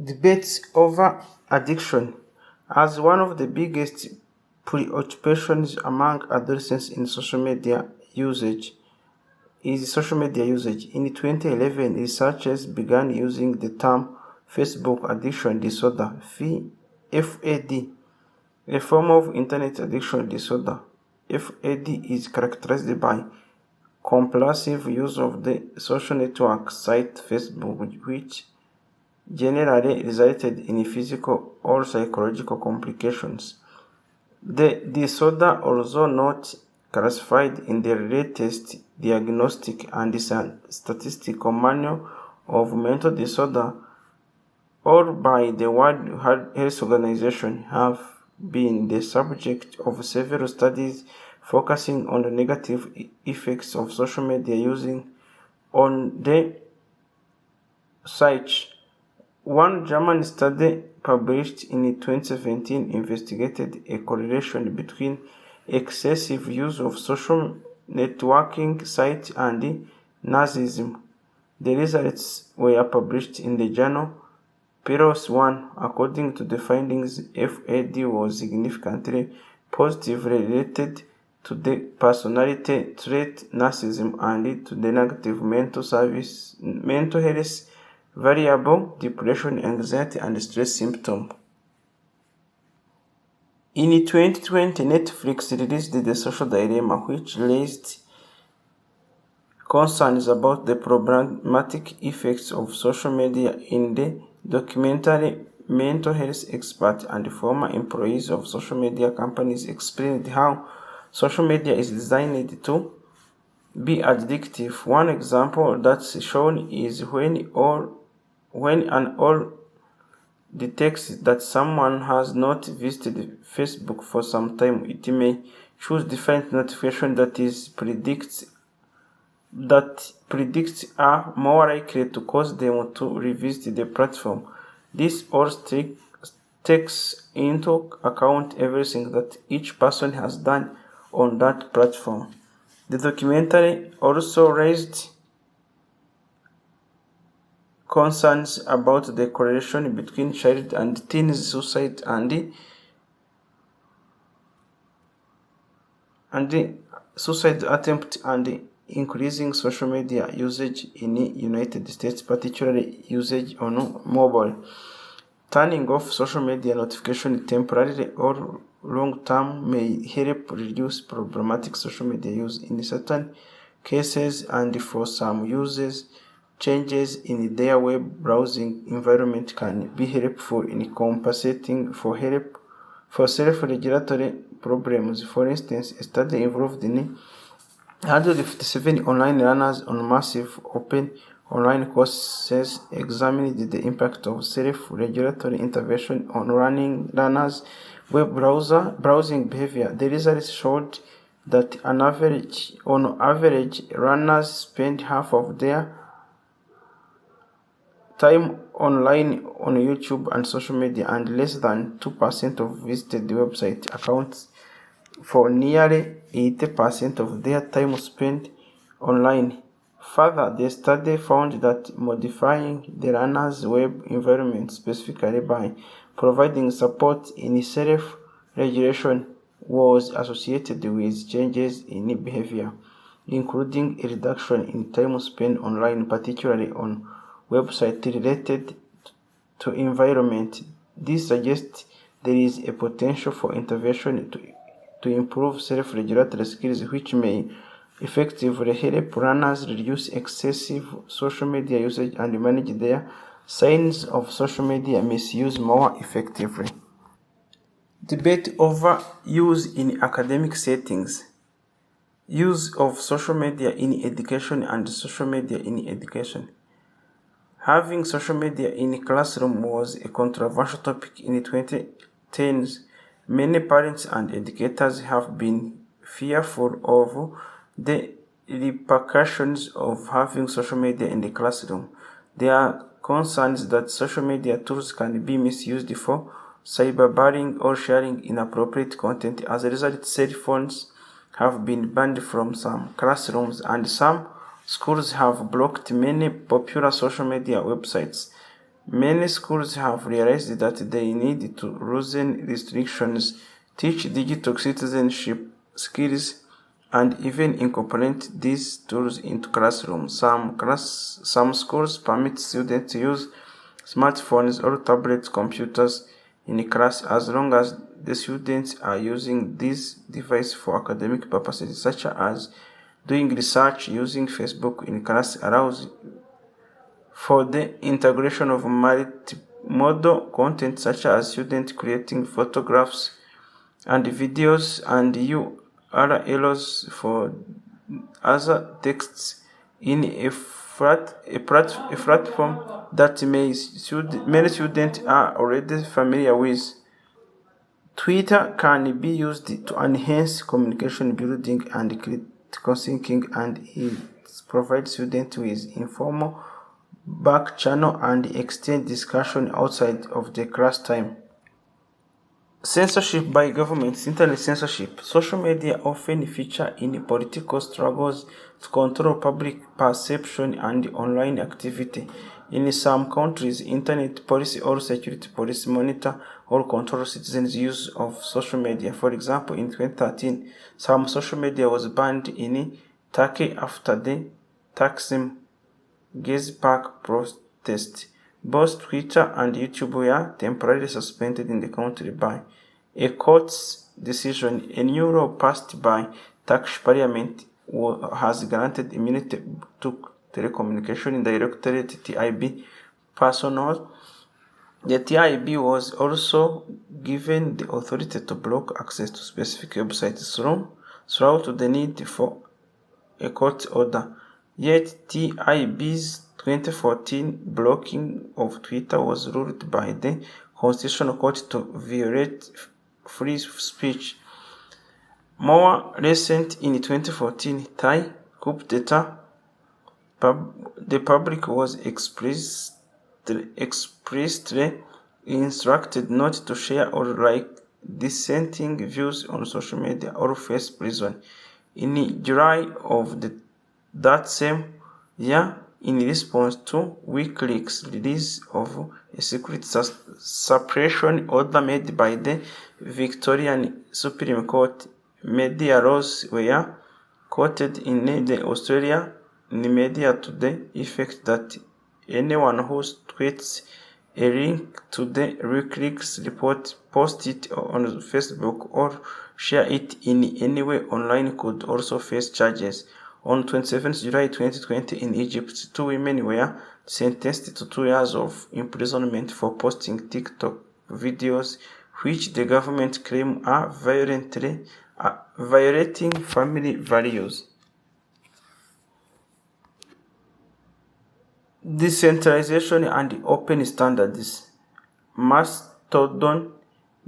Debates over addiction as one of the biggest preoccupations among adolescents in social media usage is social media usage. In 2011, researchers began using the term Facebook addiction disorder, FAD, a form of internet addiction disorder. FAD is characterized by compulsive use of the social network site Facebook, which generally resulted in physical or psychological complications. The disorder, although not classified in the latest Diagnostic and Statistical Manual of Mental Disorder or by the World Health Organization, have been the subject of several studies focusing on the negative effects of social media using on the psyche. One German study published in 2017 investigated a correlation between excessive use of social networking sites and narcissism. The results were published in the journal PLOS One. According to the findings, FAD was significantly positively related to the personality trait narcissism and to the negative mental health variable, depression, anxiety, and stress symptoms. In 2020, Netflix released The Social Dilemma, which raised concerns about the problematic effects of social media. In the documentary, mental health experts and former employees of social media companies explained how social media is designed to be addictive. One example that's shown is when an owl detects that someone has not visited Facebook for some time, it may choose different notification that predicts are more likely to cause them to revisit the platform. This also takes into account everything that each person has done on that platform. The documentary also raised concerns about the correlation between child and teen suicide and suicide attempt and increasing social media usage in the United States, particularly usage on mobile. Turning off social media notification temporarily or long term may help reduce problematic social media use in certain cases, and for some users, changes in their web browsing environment can be helpful in compensating for self-regulatory problems. For instance, a study involved in 157 online learners on massive open online courses examined the impact of self-regulatory intervention on learners' web browsing behavior. The results showed that on average, learners spend half of their time online on YouTube and social media, and less than 2% of visited website accounts for nearly 80% of their time spent online. Further, the study found that modifying the learner's web environment, specifically by providing support in self-regulation, was associated with changes in behavior, including a reduction in time spent online, particularly on websites related to environment. This suggests there is a potential for intervention to improve self-regulatory skills, which may effectively help learners reduce excessive social media usage and manage their signs of social media misuse more effectively. Debate over use in academic settings. Use of social media in education and social media in education. Having social media in a classroom was a controversial topic in the 2010s. Many parents and educators have been fearful of the repercussions of having social media in the classroom. There are concerns that social media tools can be misused for cyberbullying or sharing inappropriate content. As a result, cell phones have been banned from some classrooms, and some schools have blocked many popular social media websites. Many schools have realized that they need to loosen restrictions, teach digital citizenship skills, and even incorporate these tools into classrooms. Some schools permit students to use smartphones or tablet computers in class as long as the students are using these devices for academic purposes, such as doing research. Using Facebook in class allows for the integration of multimodal content, such as students creating photographs and videos and URLs for other texts in a platform that many students are already familiar with. Twitter can be used to enhance communication building and critical thinking, and it provides students with informal back channel and extend discussion outside of the class time. Censorship by governments. Internet censorship. Social media often feature in political struggles to control public perception and online activity. In some countries, internet policy or security police monitor or control citizens' use of social media. For example, in 2013, some social media was banned in Turkey after the Taksim Gezi Park protest. Both Twitter and YouTube were temporarily suspended in the country by a court's decision. A new law passed by Turkish parliament has granted immunity to telecommunication directorate TIB personnel. The TIB was also given the authority to block access to specific websites throughout the need for a court order. Yet TIB's 2014 blocking of Twitter was ruled by the Constitutional Court to violate free speech. More recent, in 2014 Thai coup d'etat, the public was expressly instructed not to share or like dissenting views on social media or face prison. In July of that same year, in response to WikiLeaks' release of a secret suppression order made by the Victorian Supreme Court, media laws were quoted in the Australian media to the effect that anyone who tweets a link to the WikiLeaks report, post it on Facebook, or share it in any way online could also face charges. On 27 July 2020 in Egypt, 2 women were sentenced to 2 years of imprisonment for posting TikTok videos which the government claims are violating family values. Decentralization and open standards. Mastodon,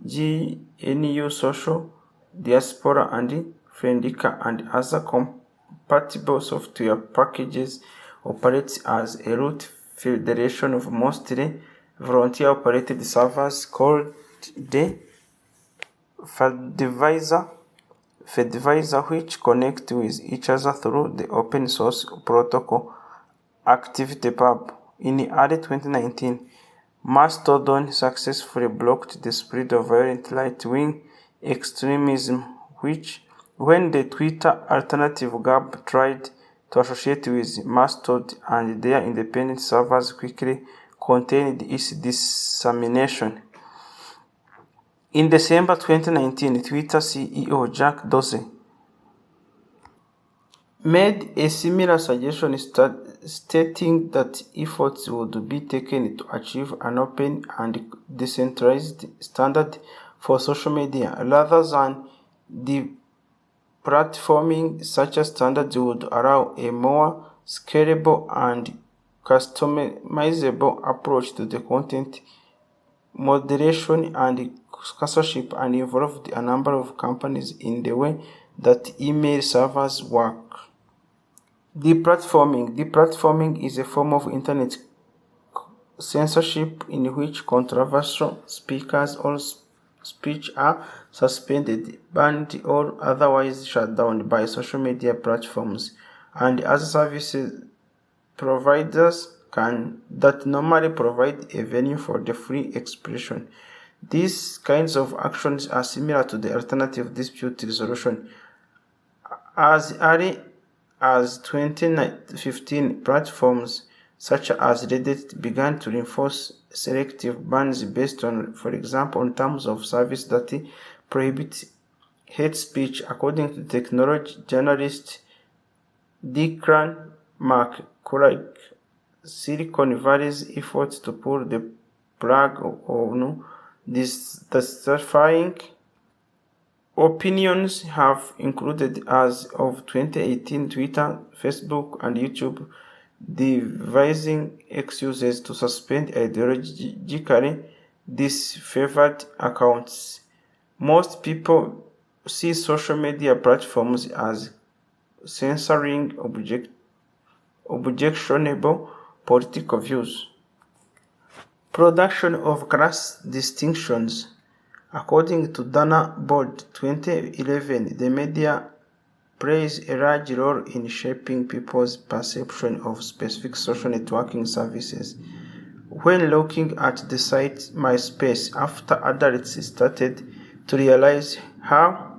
GNU Social, Diaspora, and Friendica, and other compatible software packages operate as a root federation of mostly volunteer-operated servers called the Fedivisor, which connect with each other through the open source protocol ActivityPub. In early 2019, Mastodon successfully blocked the spread of violent right-wing extremism, when the Twitter alternative Gab tried to associate with Mastodon, and their independent servers quickly contained its dissemination. In December 2019, Twitter CEO Jack Dorsey made a similar suggestion, stating that efforts would be taken to achieve an open and decentralized standard for social media. Rather than deplatforming, such a standard would allow a more scalable and customizable approach to the content moderation and censorship, and involved a number of companies in the way that email servers work. Deplatforming is a form of internet censorship in which controversial speakers or speech are suspended, banned, or otherwise shut down by social media platforms and other services providers that normally provide a venue for the free expression. These kinds of actions are similar to the alternative dispute resolution. As early as 2015, platforms such as Reddit began to enforce selective bans based on, for example, on terms of service that prohibit hate speech, according to technology journalist Declan McCulloch. Silicon Valley's efforts to pull the plug on dissatisfying opinions have included, as of 2018, Twitter, Facebook, and YouTube devising excuses to suspend ideologically disfavored accounts. Most people see social media platforms as censoring objectionable political views. Production of class distinctions. According to Dana Board 2011, the media plays a large role in shaping people's perception of specific social networking services. When looking at the site MySpace after adults started to realize how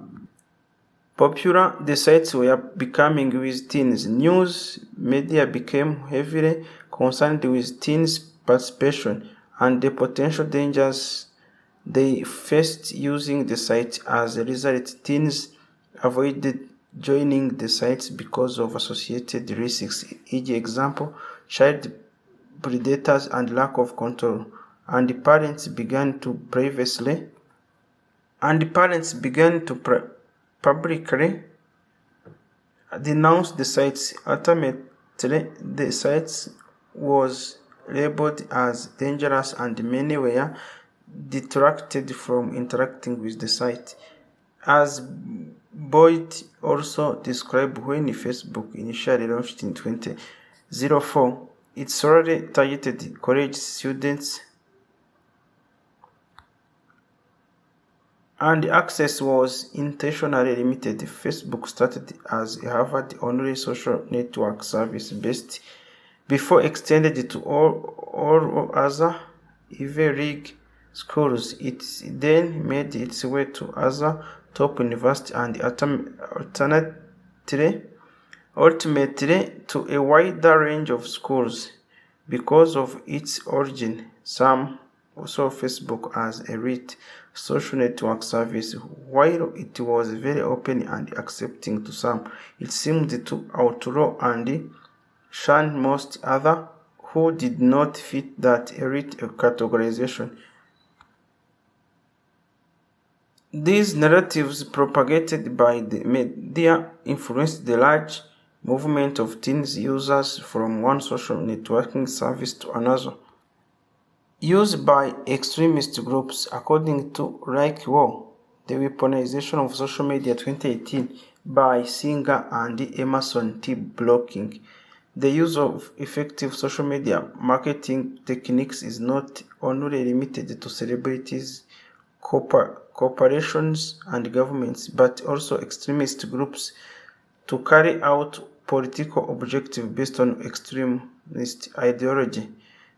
popular the sites were becoming with teens, news media became heavily concerned with teens' participation and the potential dangers they faced using the site. As a result, teens avoided joining the sites because of associated risks, e.g., example, child predators and lack of control, and parents began to publicly denounce the sites. Ultimately, the sites was labeled as dangerous and many were detracted from interacting with the site. As Boyd also described, when Facebook initially launched in 2004, it solely targeted college students and access was intentionally limited. Facebook started as a Harvard-only social network service before extended to all other Ivy League schools. It then made its way to other top universities and ultimately to a wider range of schools. Because of its origin, some saw Facebook as a elite social network service. While it was very open and accepting to some, it seemed to outlaw and shun most others who did not fit that elite categorization. These narratives propagated by the media influenced the large movement of teens users from one social networking service to another. Used by extremist groups, according to Like War, The Weaponization of Social Media 2018 by Singer and Emerson T. Blocking. The use of effective social media marketing techniques is not only limited to celebrities, corporations, and governments, but also extremist groups to carry out political objectives based on extremist ideology.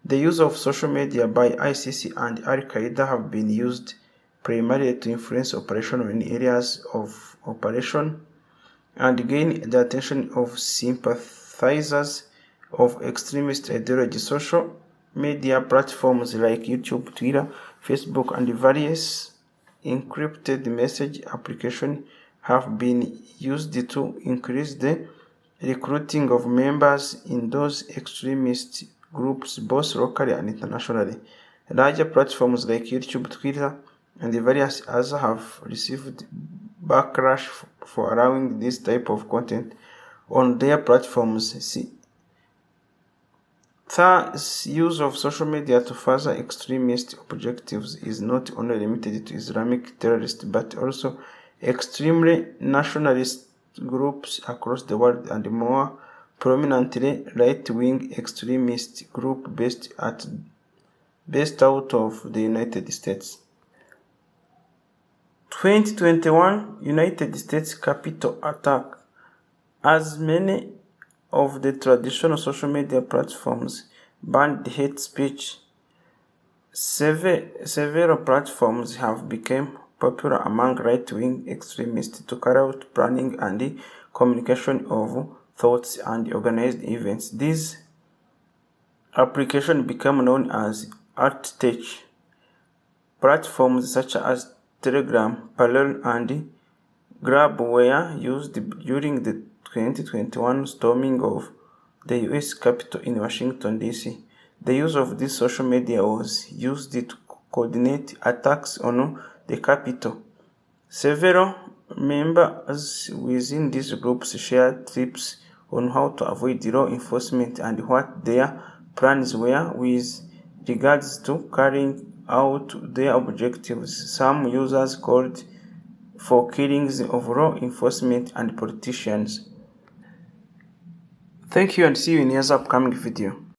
The use of social media by ICC and Al-Qaeda have been used primarily to influence operations in areas of operation and gain the attention of sympathizers of extremist ideology. Social media platforms like YouTube, Twitter, Facebook, and various encrypted message applications have been used to increase the recruiting of members in those extremist groups, both locally and internationally. Larger platforms like YouTube, Twitter, and the various others have received backlash for allowing this type of content on their platforms. Thus, use of social media to further extremist objectives is not only limited to Islamic terrorists, but also extremely nationalist groups across the world, and more prominently right-wing extremist group based out of the United States. 2021 United States Capitol attack. As many of the traditional social media platforms banned hate speech. Several platforms have become popular among right-wing extremists to carry out planning and communication of thoughts and organized events. These applications become known as alt-tech. Platforms such as Telegram, Parler, and Grab were used during the 2021 storming of the US Capitol in Washington, D.C. The use of this social media was used to coordinate attacks on the Capitol. Several members within these groups shared tips on how to avoid law enforcement and what their plans were with regards to carrying out their objectives. Some users called for killings of law enforcement and politicians. Thank you and see you in the upcoming video.